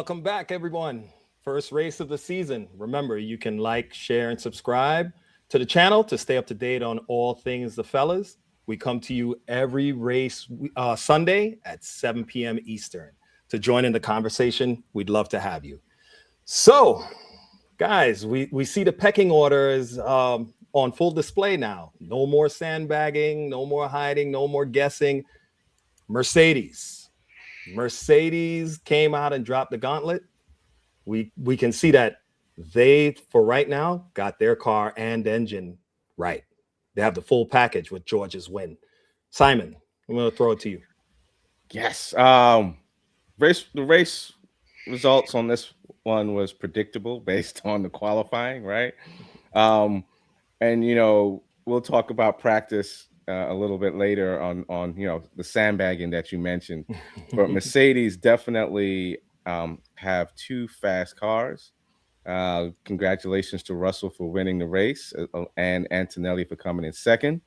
Welcome back, everyone. First race of the season. Remember, you can like, share, and subscribe to the channel to stay up to date on all things the fellas. We come to you every race Sunday at 7 p.m. Eastern. To join in the conversation, we'd love to have you. So, guys, we see the pecking order is on full display now. No more sandbagging, no more hiding, no more guessing. Mercedes came out and dropped the gauntlet. We can see that they, for right now, got their car and engine right. They have the full package with George's win. Simon, I'm going to throw it to you. Yes. The race results on this one was predictable based on the qualifying, right? And we'll talk about practice a little bit later on the sandbagging that you mentioned. But Mercedes definitely have two fast cars. Congratulations to Russell for winning the race and Antonelli for coming in second.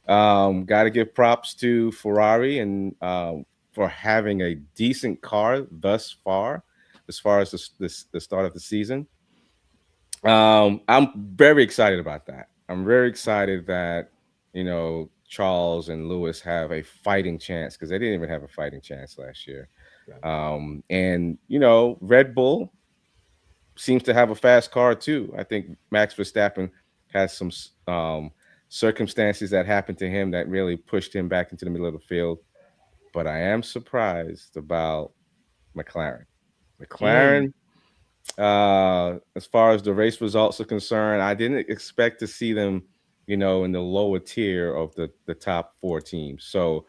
Got to give props to Ferrari and for having a decent car thus far as the start of the season. I'm very excited about that. I'm very excited that Charles and Lewis have a fighting chance, because they didn't even have a fighting chance last year. And Red Bull seems to have a fast car too. I think Max Verstappen has some circumstances that happened to him that really pushed him back into the middle of the field. But I am surprised about McLaren. As far as the race results are concerned, I didn't expect to see them, in the lower tier of the top four teams. So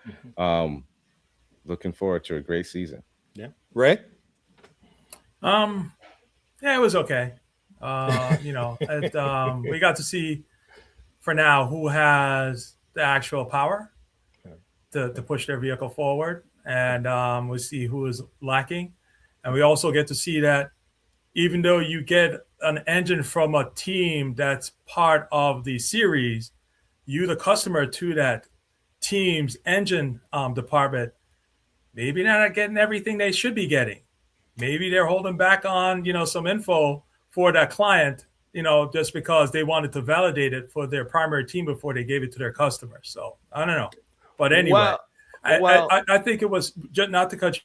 looking forward to a great season. Yeah. Ray? Yeah, it was okay. We got to see for now who has the actual power to push their vehicle forward, and we see who is lacking. And we also get to see that even though you get an engine from a team that's part of the series, you, the customer to that team's engine department, maybe they're not getting everything they should be getting. Maybe they're holding back on, some info for that client, just because they wanted to validate it for their primary team before they gave it to their customers. So I don't know. But anyway, I think it was just not to cut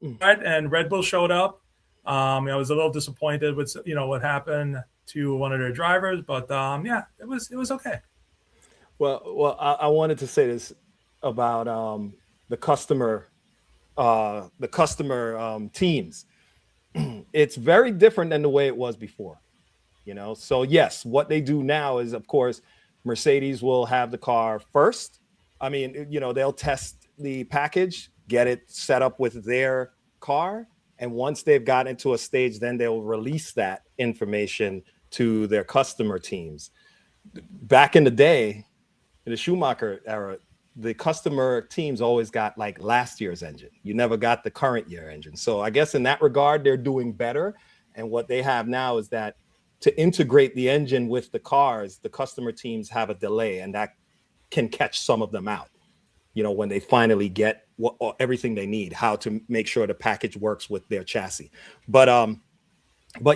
you right. And Red Bull showed up. I was a little disappointed with, what happened to one of their drivers, but it was okay. Well, I wanted to say this about the customer teams. It's very different than the way it was before, So yes, what they do now is, of course, Mercedes will have the car first. I mean, they'll test the package, get it set up with their car. And once they've gotten into a stage, then they'll release that information to their customer teams. Back in the day, in the Schumacher era, the customer teams always got like last year's engine. You never got the current year engine. So I guess in that regard, they're doing better. And what they have now is that to integrate the engine with the cars, the customer teams have a delay, and that can catch some of them out, when they finally get everything they need, how to make sure the package works with their chassis. But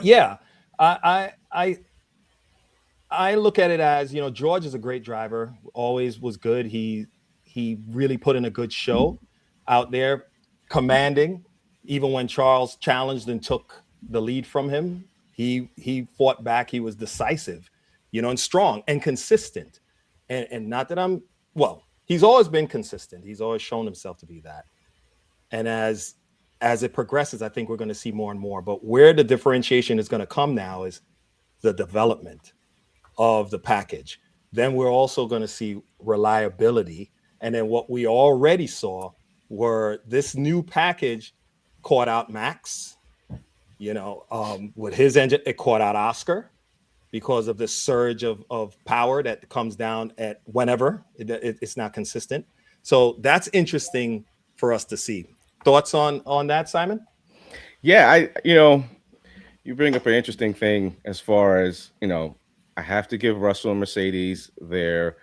yeah, I look at it as, George is a great driver, always was good. He really put in a good show out there, commanding. Even when Charles challenged and took the lead from him, he fought back. He was decisive, and strong and consistent. And not that he's always been consistent. He's always shown himself to be that. And as it progresses, I think we're going to see more and more. But where the differentiation is going to come now is the development of the package. Then we're also going to see reliability. And then what we already saw were this new package caught out Max, with his engine. It caught out Oscar because of the surge of power that comes down at whenever it's not consistent. So that's interesting for us to see. Thoughts on that, Simon? Yeah, you bring up an interesting thing as far as, I have to give Russell and Mercedes their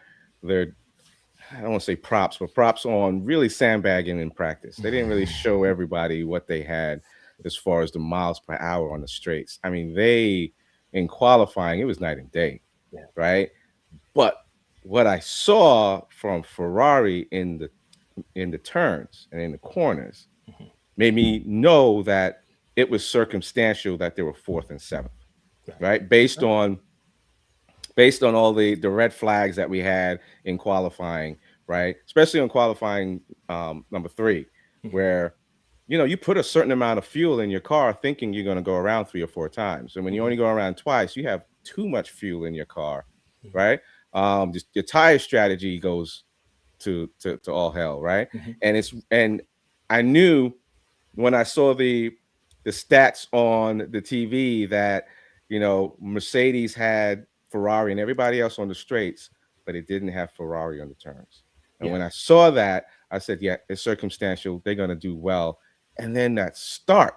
I don't want to say props, but props on really sandbagging in practice. They didn't really show everybody what they had. as far as the miles per hour on the straights. I mean, they in qualifying, it was night and day, right? But what I saw from Ferrari in the turns and in the corners made me know that it was circumstantial that they were 4th and 7th, right? Based on all the red flags that we had in qualifying, right? Especially on qualifying number 3, where you put a certain amount of fuel in your car thinking you're going to go around 3 or 4 times, and when you only go around twice, you have too much fuel in your car, right? Just your tire strategy goes to all hell, right? And I knew when I saw the stats on the TV that Mercedes had Ferrari and everybody else on the straights, but it didn't have Ferrari on the turns. And when I saw that, I said, yeah, it's circumstantial. They're going to do well. And then that start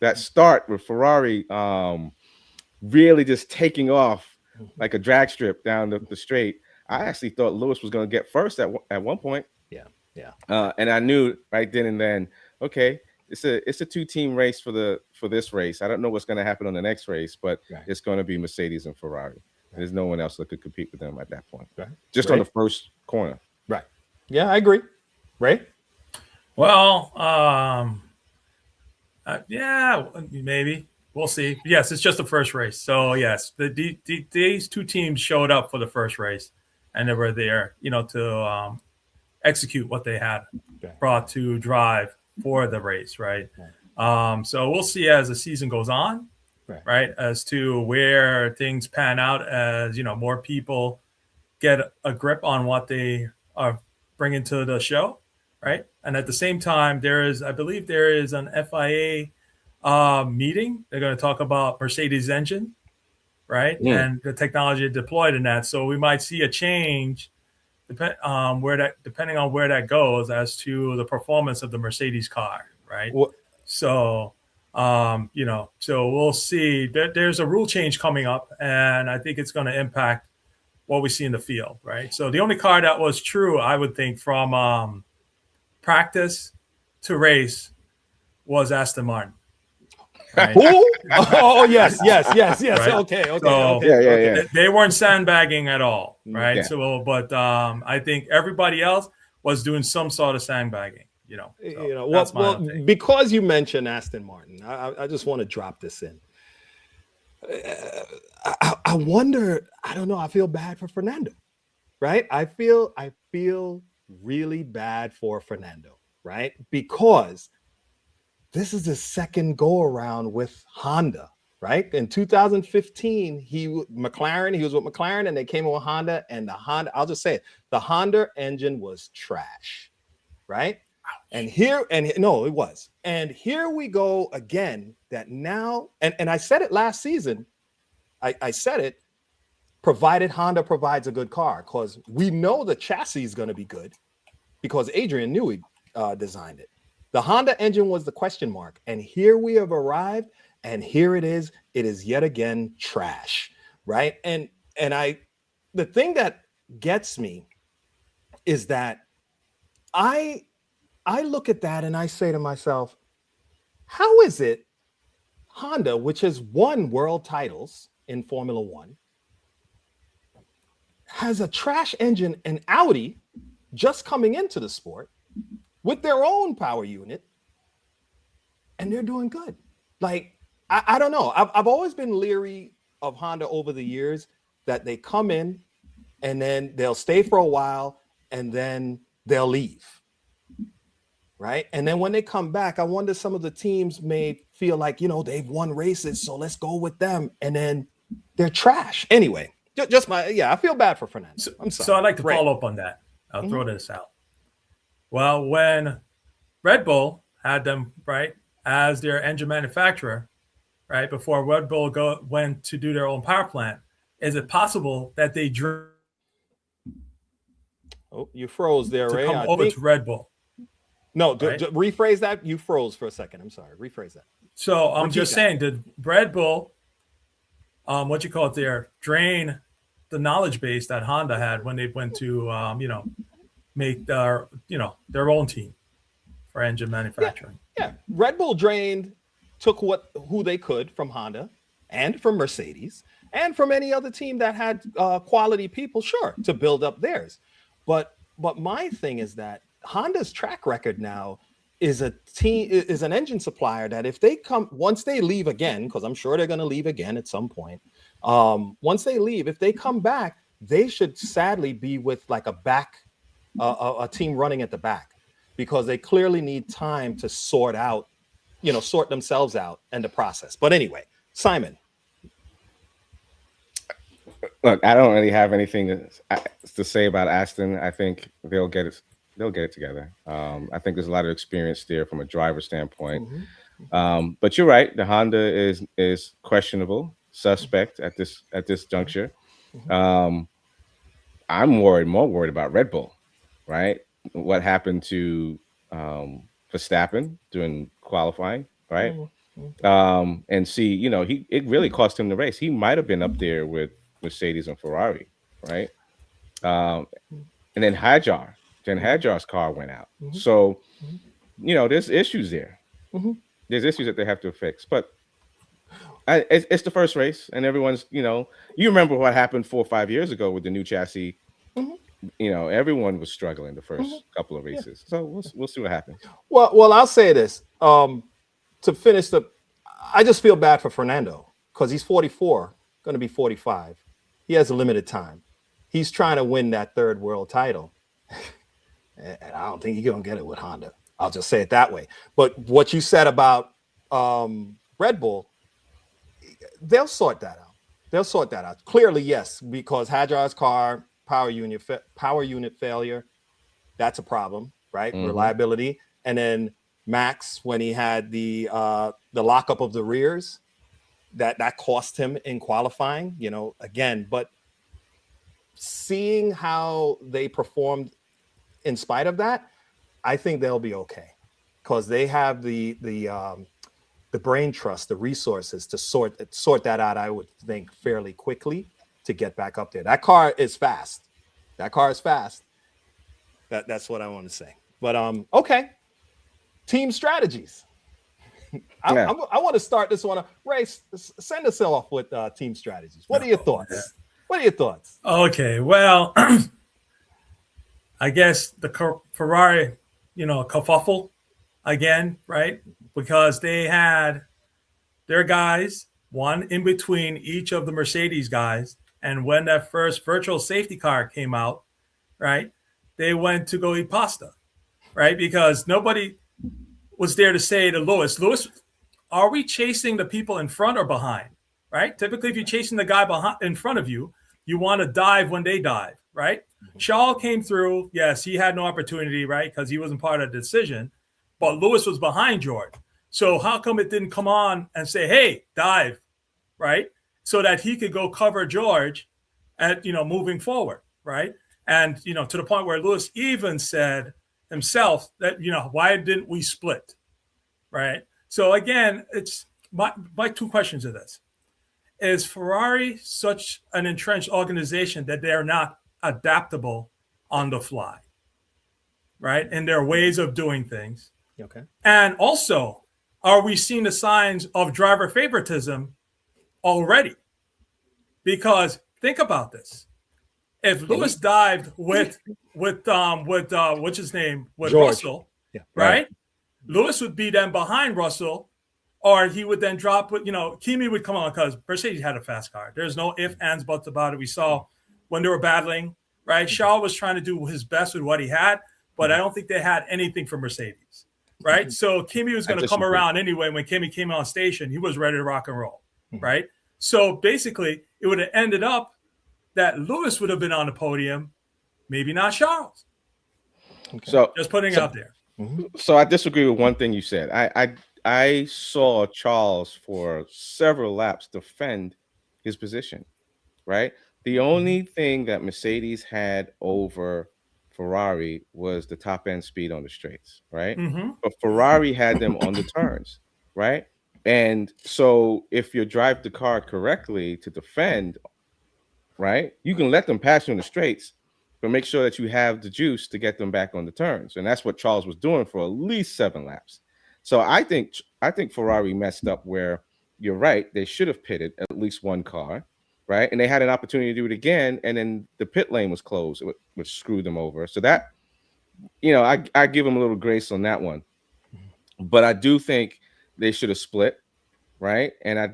with Ferrari really just taking off like a drag strip down the straight. I actually thought Lewis was going to get first at one point. And I knew right then and then, okay, it's a 2-team race for this race. I don't know what's going to happen on the next race, but it's going to be Mercedes and Ferrari. There's no one else that could compete with them at that point. Just on the first corner. Right. Yeah, I agree. Ray? Well, yeah, maybe. We'll see. Yes, it's just the first race. So, yes, these 2 teams showed up for the first race, and they were there, to execute what they had brought to drive for the race, right? So we'll see as the season goes on, right, as to where things pan out as, more people get a grip on what they are bringing to the show, right? And at the same time, I believe there is an FIA meeting. They're going to talk about Mercedes engine, right? And the technology deployed in that. So we might see a change depending on where that goes as to the performance of the Mercedes car, right? So, so we'll see. There's a rule change coming up, and I think it's going to impact what we see in the field, right? So the only car that was true, I would think, from practice to race was Aston Martin. Right? Who? Oh, yes. Right? Okay. So, yeah. They weren't sandbagging at all, right? Yeah. So, but I think everybody else was doing some sort of sandbagging. Because you mentioned Aston Martin, I just want to drop this in. I wonder. I don't know. I feel bad for Fernando, right? I feel really bad for Fernando, right? Because this is his second go around with Honda, right? In 2015, he was with McLaren, and they came in with Honda, and I'll just say it, the Honda engine was trash, right? And it was. And here we go again, that now, and I said it last season, I said it, provided Honda provides a good car, because we know the chassis is going to be good, because Adrian Newey designed it. The Honda engine was the question mark, and here we have arrived, and here it is. It is yet again trash, right? And the thing that gets me is that I look at that and I say to myself, how is it Honda, which has won world titles in Formula One, has a trash engine, and Audi just coming into the sport with their own power unit, and they're doing good? Like, I don't know. I've always been leery of Honda over the years, that they come in and then they'll stay for a while and then they'll leave, right? And then when they come back, I wonder, some of the teams may feel like, they've won races, so let's go with them, and then they're trash. Anyway, I feel bad for Fernando. I'm sorry. So I'd like to follow up on that. I'll throw this out. Well, when Red Bull had them, right, as their engine manufacturer, right, before Red Bull went to do their own power plant, is it possible that they drew? Oh, you froze there, Ray. Come over to Red Bull. No, rephrase that. You froze for a second. I'm sorry. Rephrase that. So I'm just saying, did Red Bull, drain the knowledge base that Honda had when they went to, make their own team for engine manufacturing? Yeah, Red Bull took who they could from Honda and from Mercedes and from any other team that had quality people, sure, to build up theirs. But my thing is that Honda's track record now is an engine supplier that if they come once they leave again, because I'm sure they're going to leave again at some point. Once they leave, if they come back, they should sadly be with like a team running at the back, because they clearly need time to sort themselves out and the process. But anyway, Simon. Look, I don't really have anything to say about Aston. I think they'll get it. They'll get it together. I think there's a lot of experience there from a driver standpoint. But you're right. The Honda is questionable, suspect at this juncture. I'm more worried about Red Bull, right? What happened to Verstappen during qualifying, right? And see, it really cost him the race. He might have been up there with Mercedes and Ferrari, right? And then Hadjar's car went out. So, there's issues there. There's issues that they have to fix. But it's the first race, and everyone's, you remember what happened 4 or 5 years ago with the new chassis. Everyone was struggling the first couple of races. So we'll see what happens. Well, I'll say this. To finish I just feel bad for Fernando because he's 44, going to be 45. He has a limited time. He's trying to win that third world title. And I don't think he's going to get it with Honda. I'll just say it that way. But what you said about Red Bull, they'll sort that out. Clearly, yes, because Hadjar's car, power unit failure, that's a problem, right? Reliability. And then Max, when he had the lockup of the rears, that cost him in qualifying, again. But seeing how they performed in spite of that, I think they'll be okay, because they have the brain trust, the resources to sort that out. I would think fairly quickly to get back up there. That car is fast. That's what I want to say. But okay, team strategies. I want to start this one. Ray, send us off with team strategies. What are your thoughts? Okay, well, I guess the Ferrari, kerfuffle again, right? Because they had their guys, one in between each of the Mercedes guys. And when that first virtual safety car came out, right, they went to go eat pasta, right? Because nobody was there to say to Lewis, are we chasing the people in front or behind, right? Typically, if you're chasing the guy in front of you, you want to dive when they dive, right? Charles came through. Yes, he had no opportunity, right, because he wasn't part of the decision. But Lewis was behind George. So how come it didn't come on and say, hey, dive, right? So that he could go cover George at, moving forward, right? And, to the point where Lewis even said himself that, why didn't we split, right? So again, it's my two questions of this. Is Ferrari such an entrenched organization that they're not adaptable on the fly, right? In their ways of doing things. Okay. And also, are we seeing the signs of driver favoritism already? Because think about this. If Lewis dived with what's his name? With George. Russell, yeah, right? Lewis would be then behind Russell, or he would then drop with, Kimi would come on because Mercedes had a fast car. There's no ifs, ands, buts about it. We saw when they were battling, right? Charles was trying to do his best with what he had, but I don't think they had anything from Mercedes, right? So Kimi was going to come around anyway. When Kimi came on station, he was ready to rock and roll, right? So basically, it would have ended up that Lewis would have been on the podium, maybe not Charles. Okay. So just putting it out there. So I disagree with one thing you said. I saw Charles for several laps defend his position, right? The only thing that Mercedes had over Ferrari was the top end speed on the straights, right? But Ferrari had them on the turns, right? And so if you drive the car correctly to defend, right, you can let them pass you on the straights, but make sure that you have the juice to get them back on the turns. And that's what Charles was doing for at least 7 laps. So I think Ferrari messed up where you're right. They should have pitted at least one car, right? And they had an opportunity to do it again, and then the pit lane was closed, which screwed them over. So that, I give them a little grace on that one. But I do think they should have split, right? And I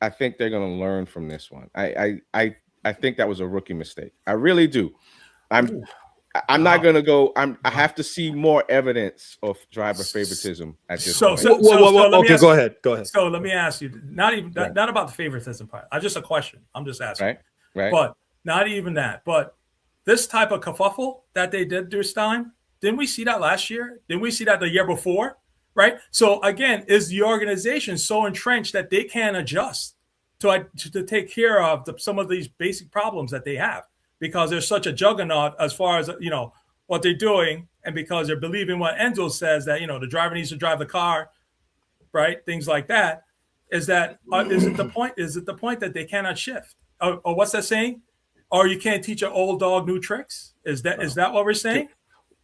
think they're going to learn from this one. I think that was a rookie mistake. I really do. I'm not gonna go. I have to see more evidence of driver favoritism at this point. Okay, go ahead. So let me ask you, not about the favoritism part. Just a question. I'm just asking. Right. But not even that. But this type of kerfuffle that they did this time, didn't we see that last year? Didn't we see that the year before? Right. So again, is the organization so entrenched that they can't adjust to take care of some of these basic problems that they have? Because there's such a juggernaut as far as, what they're doing, and because they're believing what Enzo says, that, the driver needs to drive the car, right? Things like that. Is it the point that they cannot shift? Or what's that saying? Or you can't teach an old dog new tricks? Is that what we're saying?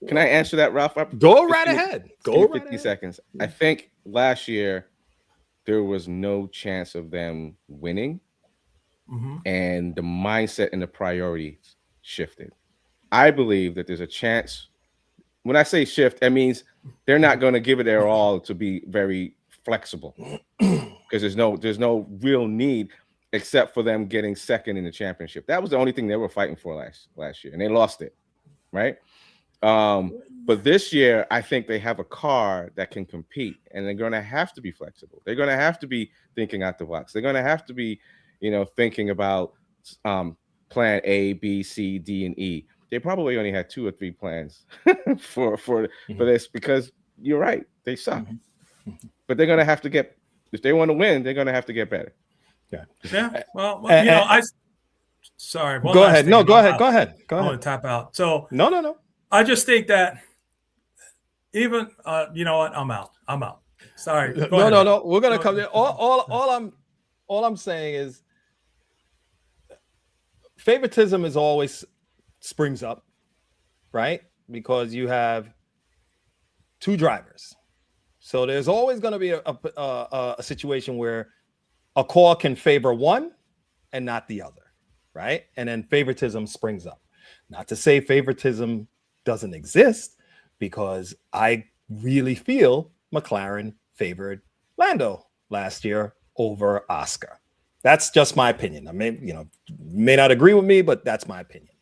Can I answer that, Ralph? Go right ahead. Go 50 seconds. I think last year there was no chance of them winning. Mm-hmm. And the mindset and the priorities shifted. I believe that there's a chance. When I say shift, that means they're not going to give it their all to be very flexible, because there's no real need except for them getting second in the championship. That was the only thing they were fighting for last year, and they lost it, right? But this year, I think they have a car that can compete, and they're going to have to be flexible. They're going to have to be thinking out the box. They're going to have to be thinking about plan A, B, C, D, and E. They probably only had 2 or 3 plans for this, because you're right, they suck. But they're gonna have to if they want to win, they're gonna have to get better. Yeah. Well, sorry. Go ahead. No, go ahead. Go ahead. I want to tap out. So no. I just think that even you know what? I'm out. Sorry. No. We're gonna come there. All I'm saying is favoritism is always springs up, right? Because you have 2 drivers, so there's always going to be a situation where a call can favor one and not the other, right? And then favoritism springs up. Not to say favoritism doesn't exist, because I really feel McLaren favored Lando last year over Oscar. That's just my opinion. I may not agree with me, but that's my opinion.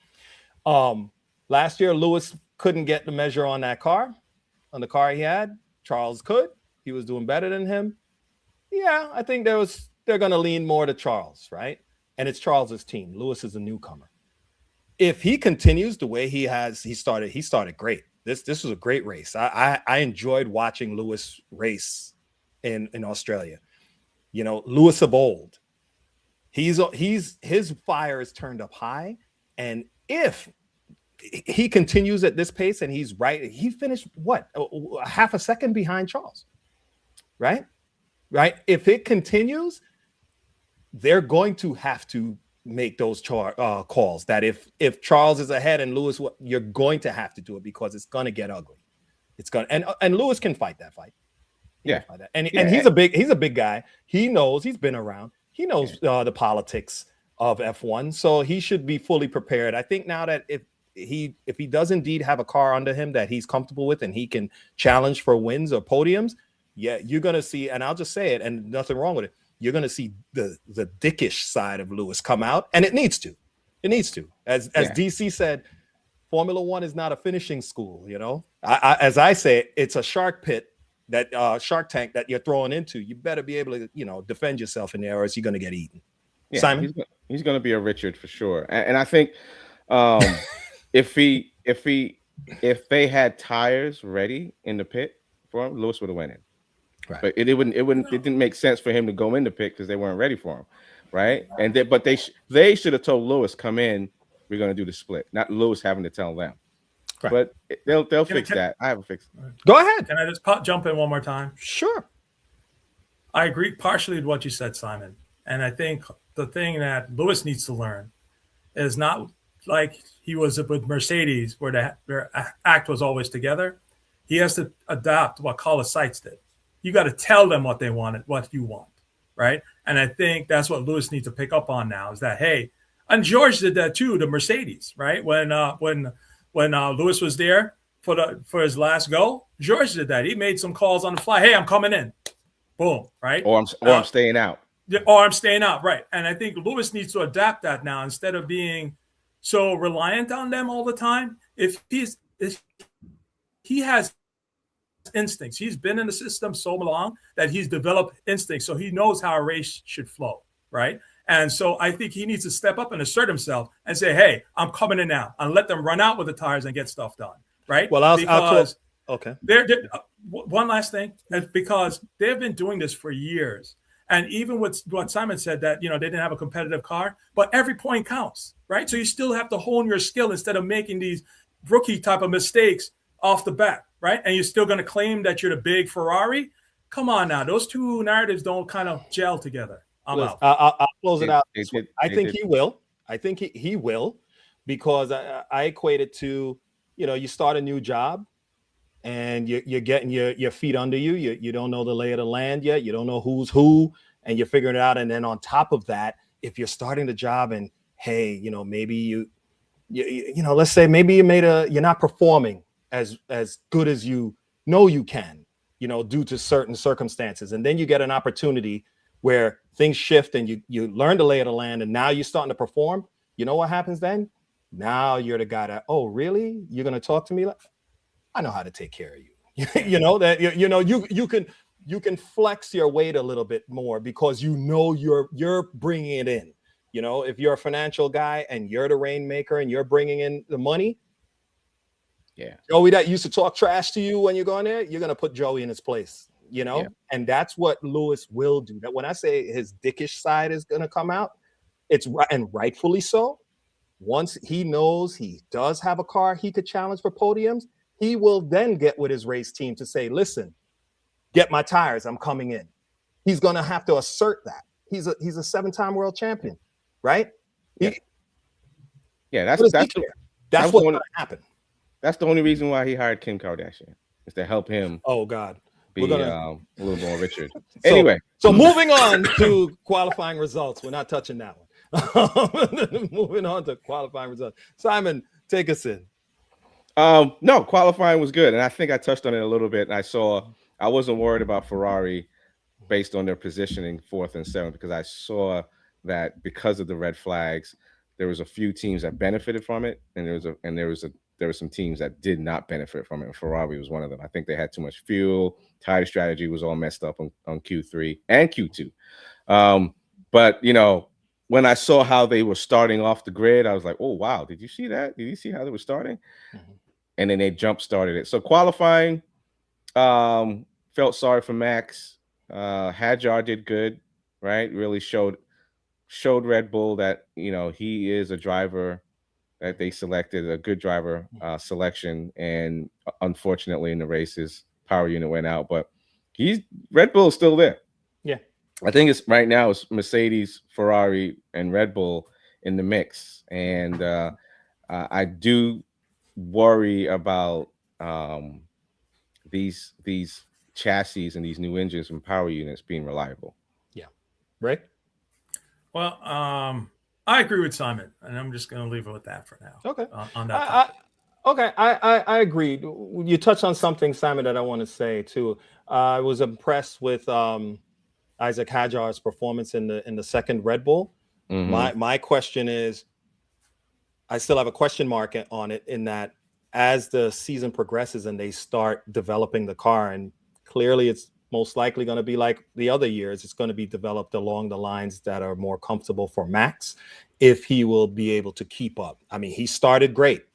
Last year, Lewis couldn't get the measure on that car, on the car he had. Charles could. He was doing better than him. Yeah, I think they're going to lean more to Charles, right? And it's Charles's team. Lewis is a newcomer. If he continues the way he started great. This was a great race. I enjoyed watching Lewis race in Australia. Lewis of old. His fire is turned up high, and if he continues at this pace and he's right, he finished a half a second behind Charles, right? If it continues, they're going to have to make those calls. That if Charles is ahead and Lewis, you're going to have to do it, because it's going to get ugly. It's going and Lewis can fight that fight. And he's a big guy. He knows, he's been around. He knows the politics of F1, so he should be fully prepared. I think now that if he does indeed have a car under him that he's comfortable with and he can challenge for wins or podiums, you're gonna see, and I'll just say it, and nothing wrong with it, you're gonna see the dickish side of Lewis come out, and it needs to. As DC said, Formula One is not a finishing school. As I say, it's a shark pit. That Shark Tank that you're throwing into, you better be able to, defend yourself in there, or else you're going to get eaten. Yeah, Simon, he's going to be a Richard for sure. And I think if they had tires ready in the pit for him, Lewis would have went in. Right. But it didn't make sense for him to go in the pit because they weren't ready for him, right? And they should have told Lewis, come in, we're going to do the split, not Lewis having to tell them. Right. But they'll fix that. I have a fix. Go ahead. Can I just jump in one more time? Sure. I agree partially with what you said, Simon. And I think the thing that Lewis needs to learn is not like he was with Mercedes, where their act was always together. He has to adapt what Carlos Sainz did. you got to tell them what they want, what you want, right? And I think that's what Lewis needs to pick up on now is that, hey, and George did that too, the Mercedes, right? When Lewis was there for his last go, George did that. He made some calls on the fly. Hey, I'm coming in. Boom, right? Or I'm staying out. Or I'm staying out, right? And I think Lewis needs to adapt that now instead of being so reliant on them all the time. If he has instincts, he's been in the system so long that he's developed instincts, so he knows how a race should flow, right? And so I think he needs to step up and assert himself and say, hey, I'm coming in now, and let them run out with the tires and get stuff done, right? Well, I'll okay. One last thing, because they've been doing this for years. And even with what Simon said, that, they didn't have a competitive car, but every point counts, right? So you still have to hone your skill instead of making these rookie type of mistakes off the bat, right? And you're still going to claim that you're the big Ferrari. Come on now. Those two narratives don't kind of gel together. I'm out. I'll close it out. I think he will. I think he will, because I equate it to, you start a new job and you're getting your feet under you. You don't know the lay of the land yet. You don't know who's who, and you're figuring it out. And then on top of that, if you're starting the job and, hey, maybe you let's say maybe you're not performing as good as you can, due to certain circumstances. And then you get an opportunity where things shift and you learn the lay of the land, and now you're starting to perform. You know what happens then? Now you're the guy that, oh, really? You're going to talk to me like, I know how to take care of you. You can flex your weight a little bit more because you're bringing it in. If you're a financial guy and you're the rainmaker and you're bringing in the money, yeah, Joey that used to talk trash to you when you're going there, you're going to put Joey in his place, Yeah. And that's what Lewis will do. That when I say his dickish side is going to come out, it's right, and rightfully so. Once he knows he does have a car he could challenge for podiums, he will then get with his race team to say, listen, get my tires, I'm coming in. He's going to have to assert that. He's a 7-time world champion, right? That's what's going to happen. That's the only reason why he hired Kim Kardashian, is to help him. Oh God, be a little more Richard. So, anyway, so moving on to qualifying results. We're not touching that one. Moving on to qualifying results. Simon, take us in. No, qualifying was good, and I think I touched on it a little bit. And I wasn't worried about Ferrari based on their positioning 4th and 7th, because I saw that because of the red flags, there was a few teams that benefited from it, and there were some teams that did not benefit from it. And Ferrari was one of them. I think they had too much fuel. Tire strategy was all messed up on Q3 and Q2. But when I saw how they were starting off the grid, I was like, oh wow, did you see that? Did you see how they were starting? Mm-hmm. And then they jump started it. So qualifying, felt sorry for Max. Hadjar did good, right? Really showed Red Bull that he is a driver that they selected, a good driver selection. And unfortunately in the races, power unit went out, but Red Bull is still there. Yeah. I think it's right now it's Mercedes, Ferrari, and Red Bull in the mix. And I do worry about these chassis and these new engines and power units being reliable. Yeah. Right. Well, I agree with Simon, and I'm just going to leave it with that for now. Okay. On that topic. I agreed. You touched on something, Simon, that I want to say too. I was impressed with Isaac Hadjar's performance in the second Red Bull. Mm-hmm. My question is, I still have a question mark on it, in that as the season progresses and they start developing the car, and clearly it's most likely going to be like the other years, it's going to be developed along the lines that are more comfortable for Max, if he will be able to keep up. I mean, he started great.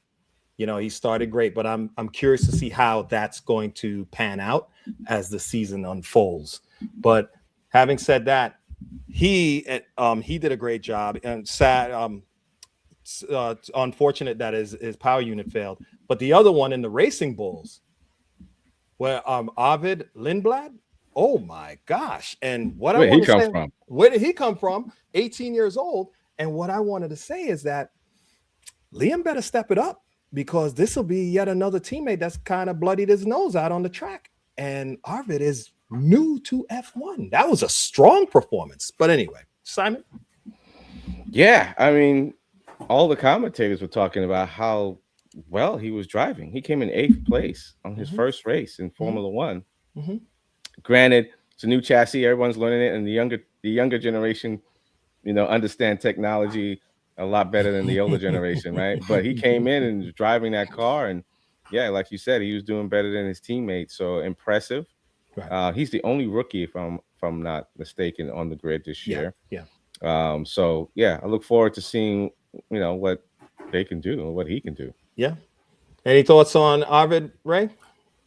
But I'm curious to see how that's going to pan out as the season unfolds. But having said that, he did a great job, and unfortunate that his power unit failed. But the other one in the Racing Bulls, where Arvid Lindblad, oh my gosh. And where did he come from? 18 years old. And what I wanted to say is that Liam better step it up, because this will be yet another teammate that's kind of bloodied his nose out on the track. And Arvid is new to F1. That was a strong performance. But anyway, Simon. Yeah, I mean, all the commentators were talking about how well he was driving. He came in 8th place on his first race in Formula One. Granted, it's a new chassis; everyone's learning it, and the younger generation, understand technology a lot better than the older generation, right? But he came in and was driving that car, and yeah, like you said, he was doing better than his teammates. So impressive. Right. He's the only rookie, if I'm not mistaken, on the grid this year. Yeah. So yeah, I look forward to seeing what they can do and what he can do. Yeah. Any thoughts on Arvid, Ray?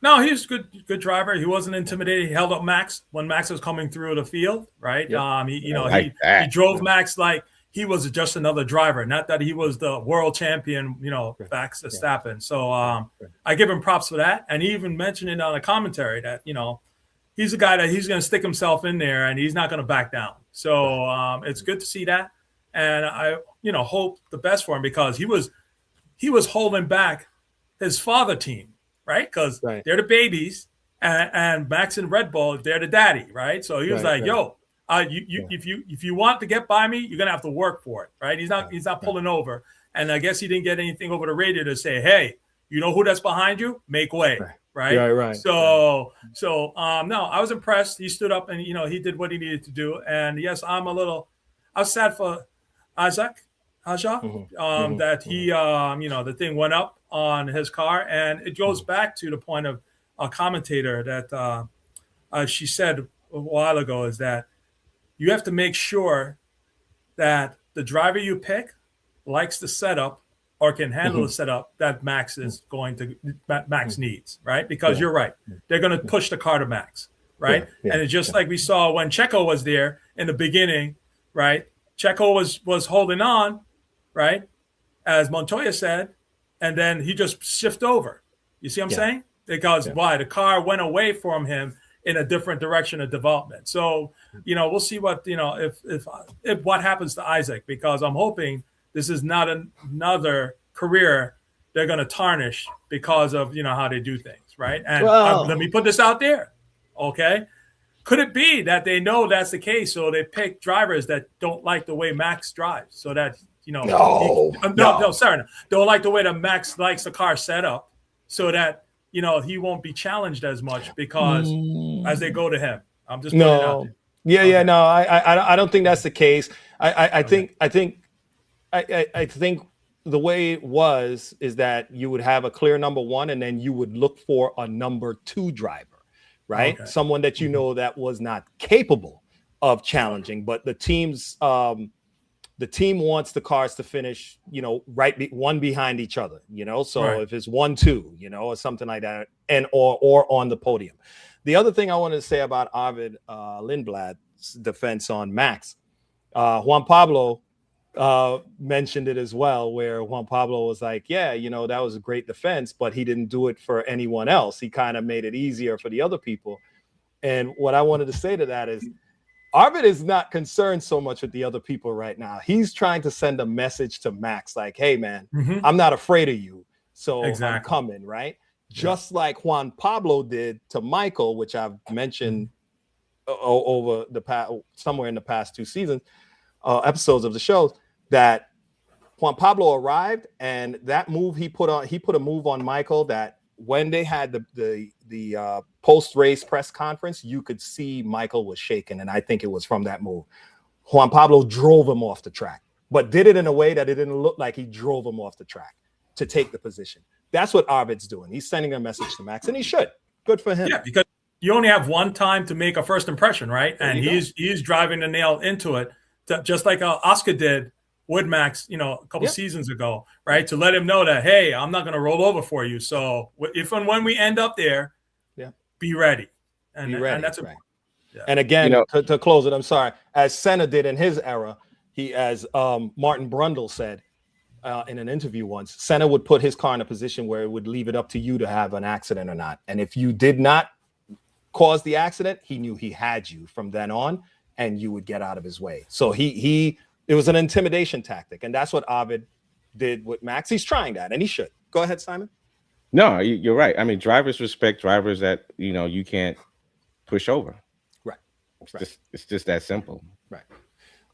No, he was good driver. He wasn't intimidated. He held up Max when Max was coming through the field, right? Yep. He drove Max like he was just another driver, not that he was the world champion, Max Verstappen. So I give him props for that. And he even mentioned it on a commentary that, he's a guy that he's going to stick himself in there and he's not going to back down. So it's good to see that. And I, hope the best for him because he was holding back his father team, right? Because they're the babies and Max and Red Bull, they're the daddy, right? So he was yo, if you want to get by me, you're going to have to work for it, right? He's not pulling over. And I guess he didn't get anything over the radio to say, hey, you know who that's behind you? Make way. Right. So no, I was impressed. He stood up and, he did what he needed to do. And yes, I was sad for Aja, that he, the thing went up on his car. And it goes back to the point of a commentator that she said a while ago is that you have to make sure that the driver you pick likes the setup or can handle the setup that Max needs, right? Because you're right. They're going to push the car to Max, right? And it's just like we saw when Checo was there in the beginning, right? Checo was holding on, right? As Montoya said, and then he just shifted over. You see what I'm saying? Because why? The car went away from him in a different direction of development. So, we'll see what, if what happens to Isaac, because I'm hoping this is not another career they're going to tarnish because of, how they do things, right? And let me put this out there, okay? Could it be that they know that's the case, so they pick drivers that don't like the way Max drives, so that, don't like the way that Max likes the car set up, so that, he won't be challenged as much because as they go to him. I'm just putting it out there. No, I don't think that's the case. I think the way it was is that you would have a clear number one, and then you would look for a number two driver, right? Okay. Someone that that was not capable of challenging, but the team wants the cars to finish, one behind each other, So if it's 1-2, or something like that, and or on the podium. The other thing I wanted to say about Arvid Lindblad's defense on Max, Juan Pablo mentioned it as well, where Juan Pablo was like, that was a great defense, but he didn't do it for anyone else. He kind of made it easier for the other people. And what I wanted to say to that is Arvid is not concerned so much with the other people right now. He's trying to send a message to Max like, hey, man, I'm not afraid of you. So I'm coming, right? Just like Juan Pablo did to Michael, which I've mentioned over the past, somewhere in the past 2 seasons, episodes of the show, that Juan Pablo arrived, and that move he put a move on Michael that when they had the post-race press conference, you could see Michael was shaking, and I think it was from that move. Juan Pablo drove him off the track, but did it in a way that it didn't look like he drove him off the track to take the position. That's what Arvid's doing. He's sending a message to Max, and he should. Good for him. Yeah, because you only have one time to make a first impression, right? And he's driving the nail into it, just like Oscar did with Max, a couple seasons ago, right? To let him know that, hey, I'm not going to roll over for you. So if and when we end up there, be ready. And that's right. And again, to close it, I'm sorry, as Senna did in his era, as Martin Brundle said in an interview once, Senna would put his car in a position where it would leave it up to you to have an accident or not. And if you did not cause the accident, he knew he had you from then on, and you would get out of his way. So it was an intimidation tactic, and that's what Arvid did with Max. He's trying that, and he should. Go ahead, Simon. No, you're right. I mean, drivers respect drivers that you can't push over. Right. It's just that simple. Right.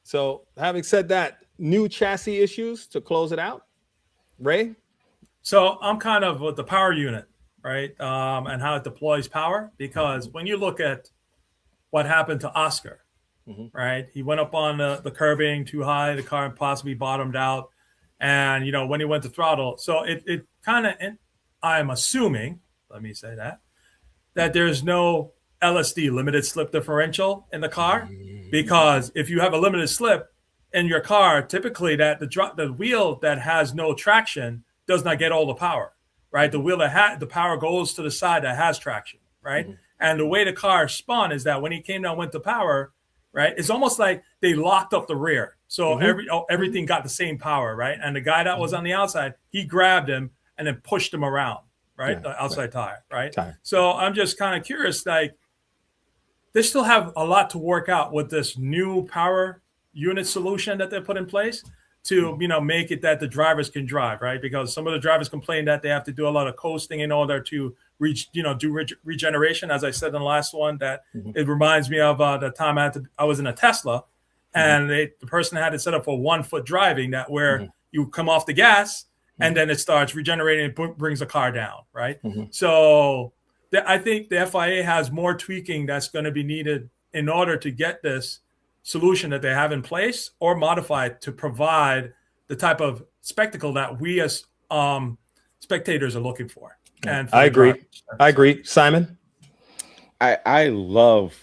So having said that, new chassis issues to close it out. Ray? So I'm kind of with the power unit, right? And how it deploys power, because when you look at what happened to Oscar, right? He went up on the curbing too high, the car possibly bottomed out. And, when he went to throttle, so it kind of, I'm assuming, let me say that there's no LSD, limited slip differential, in the car, because if you have a limited slip in your car, typically that the wheel that has no traction does not get all the power, right? The wheel that the power goes to the side that has traction, right? And the way the car spun is that when he came down, went to power, right? It's almost like they locked up the rear. So everything got the same power, right? And the guy that was on the outside, he grabbed him and then pushed him around, right? Yeah, the outside tire, right? So I'm just kind of curious, like, they still have a lot to work out with this new power unit solution that they put in place to, make it that the drivers can drive, right? Because some of the drivers complain that they have to do a lot of coasting in order to reach, do regeneration. As I said in the last one, that it reminds me of the time I was in a Tesla, and the person had it set up for 1 foot driving, that where you come off the gas and then it starts regenerating and brings the car down, right? So I think the FIA has more tweaking that's going to be needed in order to get this solution that they have in place or modified to provide the type of spectacle that we as spectators are looking for. And I agree. Simon? I love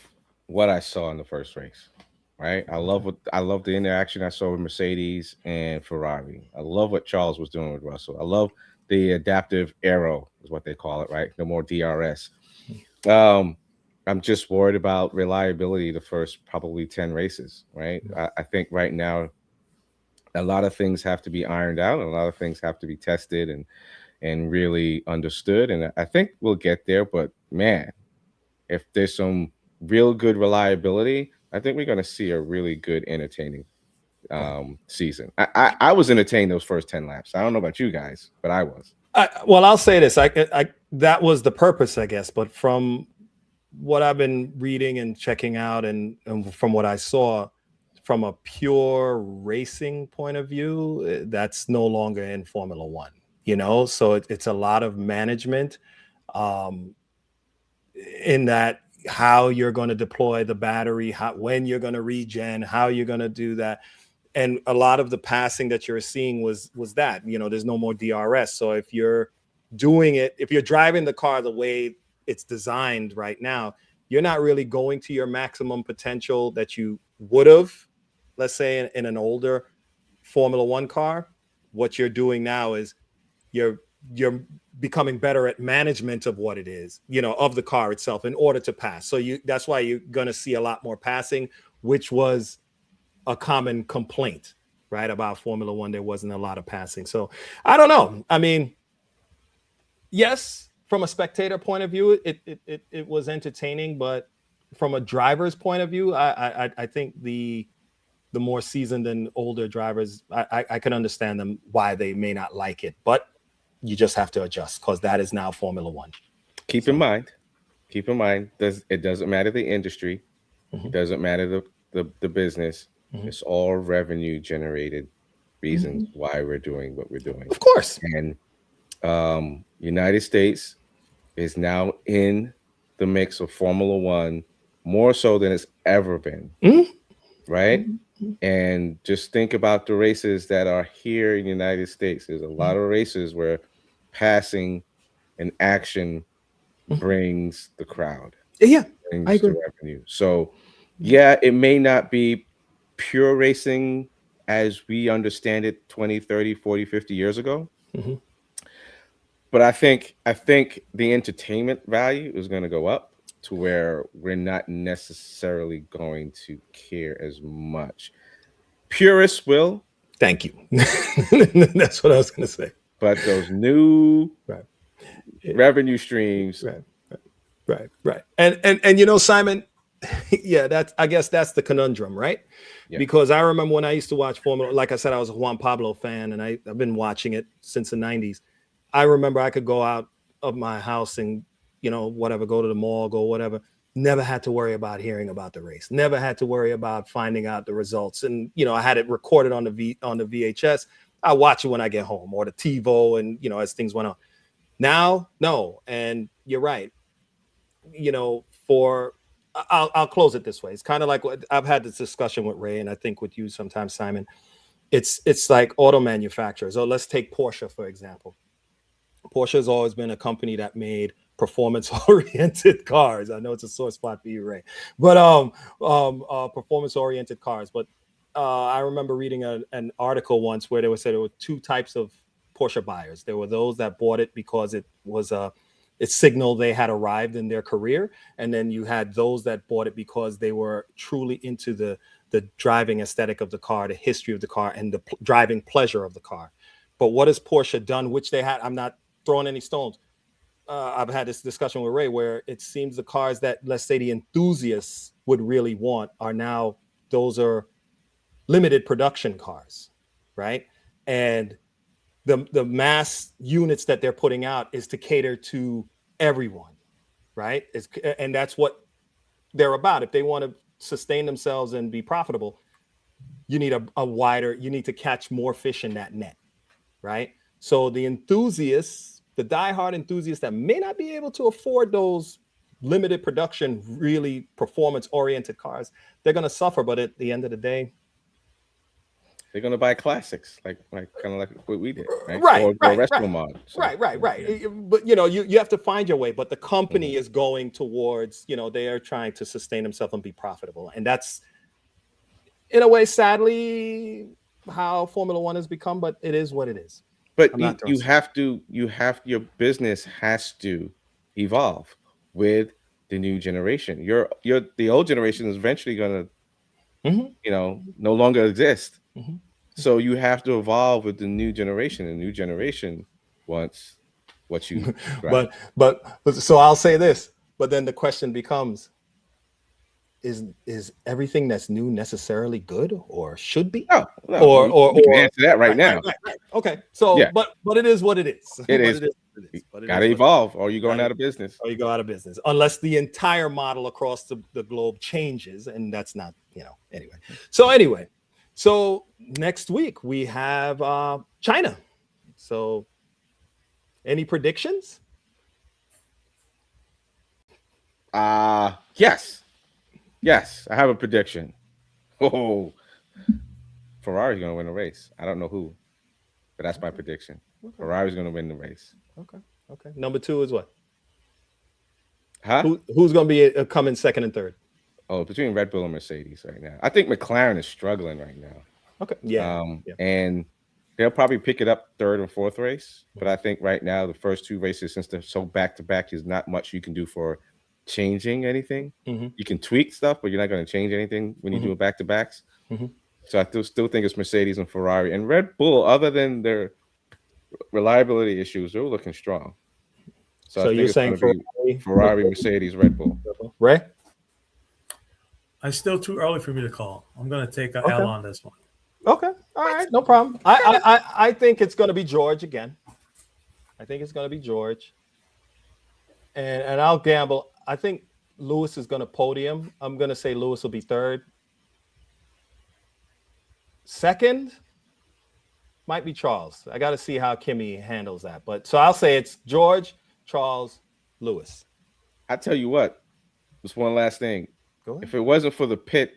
what I saw in the first race, right? I love the interaction I saw with Mercedes and Ferrari. I love what Charles was doing with Russell. I love the adaptive aero is what they call it, right? No more DRS. I'm just worried about reliability the first probably 10 races, right? I think right now a lot of things have to be ironed out, and a lot of things have to be tested and really understood. And I think we'll get there, but man, if there's some real good reliability, I think we're going to see a really good, entertaining season. I was entertained those first 10 laps. I don't know about you guys, but I was. Well, I'll say this. I that was the purpose, I guess. But from what I've been reading and checking out, and from what I saw, from a pure racing point of view, that's no longer in Formula One. So it's a lot of management, in that how you're going to deploy the battery, when you're going to regen, how you're going to do that. And a lot of the passing that you're seeing was that, there's no more DRS. So if you're driving the car the way it's designed right now, you're not really going to your maximum potential that you would have, let's say, in an older Formula One car. What you're doing now is you're becoming better at management of what it is, of the car itself in order to pass. So that's why you're going to see a lot more passing, which was a common complaint, right? About Formula One. There wasn't a lot of passing. So I don't know. I mean, yes, from a spectator point of view, it was entertaining, but from a driver's point of view, I think the more seasoned and older drivers, I can understand them why they may not like it, but you just have to adjust, because that is now Formula One. Keep in mind, it doesn't matter the industry, it doesn't matter the business. It's all revenue generated reasons why we're doing what we're doing. Of course. And United States is now in the mix of Formula One more so than it's ever been, right? And just think about the races that are here in the United States. There's a lot of races where passing and action brings the crowd. Yeah, brings I agree. the revenue. So, yeah, it may not be pure racing as we understand it 20, 30, 40, 50 years ago. But I think the entertainment value is going to go up to where we're not necessarily going to care as much. Purists will. Thank you. That's what I was going to say. But those new revenue streams. Right. And Simon, yeah, I guess that's the conundrum, right? Yeah. Because I remember when I used to watch Formula, like I said, I was a Juan Pablo fan, and I've been watching it since the 90s. I remember I could go out of my house and, go to the mall, go whatever, never had to worry about hearing about the race, never had to worry about finding out the results. And, you know, I had it recorded on the VHS. I watch it when I get home, or the TiVo, and, you know, as things went on. Now, no. And you're right. You know, I'll close it this way. It's kind of like what I've had this discussion with Ray, and I think with you sometimes, Simon. It's like auto manufacturers. So let's take Porsche, for example. Porsche has always been a company that made performance-oriented cars. I know it's a sore spot for you, Ray, but performance-oriented cars. But I remember reading an article once where they said there were two types of Porsche buyers. There were those that bought it because it signaled they had arrived in their career, and then you had those that bought it because they were truly into the driving aesthetic of the car, the history of the car, and the driving pleasure of the car. But what has Porsche done, which they had? I'm not throwing any stones. I've had this discussion with Ray where it seems the cars that, let's say, the enthusiasts would really want are now, those are limited production cars, right? And the mass units that they're putting out is to cater to everyone, right? And that's what they're about. If they want to sustain themselves and be profitable, you need you need to catch more fish in that net, right? So the enthusiasts, the diehard enthusiasts that may not be able to afford those limited production, really performance-oriented cars, they're going to suffer. But at the end of the day, they're going to buy classics, like kind of like what we did, right? Right, retro mod. So, right. Yeah. But, you know, you have to find your way. But the company is going towards, you know, they are trying to sustain themselves and be profitable. And that's, in a way, sadly, how Formula One has become. But it is what it is. But your business has to evolve with the new generation. The old generation is eventually going to, you know, no longer exist. So you have to evolve with the new generation. The new generation wants what you but so I'll say this, but then the question becomes, is everything that's new necessarily good, or should be? No, or you can answer that right now. Right. Okay. So yeah. but it is what it is. It is. Gotta evolve, or you're going out of business. Or you go out of business, unless the entire model across the globe changes, and that's not, you know, anyway. So next week we have China. So any predictions? Yes, I have a prediction. Oh, Ferrari's going to win the race. I don't know who, but that's my prediction. Okay. Ferrari's going to win the race. Okay. Number 2 is what? Huh? Who's going to be coming second and third? Oh, between Red Bull and Mercedes right now. I think McLaren is struggling right now. Okay. Yeah. And they'll probably pick it up third or fourth race. But I think right now, the first 2 races, since they're so back-to-back, is not much you can do for changing anything. You can tweak stuff, but you're not going to change anything when you do back-to-backs. So I still think it's Mercedes and Ferrari. And Red Bull, other than their reliability issues, they're looking strong. So you're saying Ferrari, Mercedes, Red Bull. Ray? It's still too early for me to call. I'm going to take a L on this one. Okay. All right. No problem. I think it's going to be George again. I think it's going to be George. And I'll gamble. I think Lewis is going to podium. I'm going to say Lewis will be third. Second might be Charles. I got to see how Kimi handles that. But so I'll say it's George, Charles, Lewis. I tell you what, just one last thing. Go ahead. If it wasn't for the pit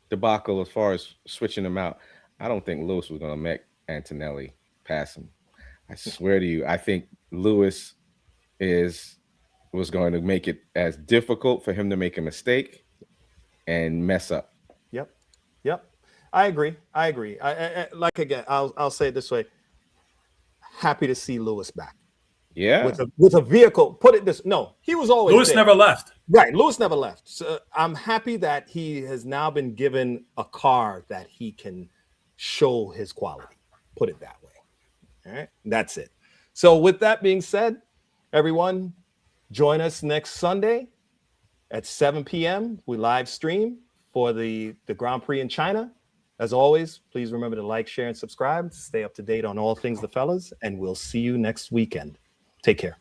debacle as far as switching them out, I don't think Lewis was going to make Antonelli pass him. I swear to you, I think Lewis was going to make it as difficult for him to make a mistake and mess up. Yep. I agree. I like, again, I'll say it this way. Happy to see Lewis back. Yeah. With a vehicle. He was always Lewis there. never left. Right. Lewis never left. So I'm happy that he has now been given a car that he can show his quality. Put it that way. All right. That's it. So with that being said, everyone, join us next Sunday at 7 p.m. We live stream for the Grand Prix in China. As always, please remember to like, share, and subscribe to stay up to date on all things the fellas, and we'll see you next weekend. Take care.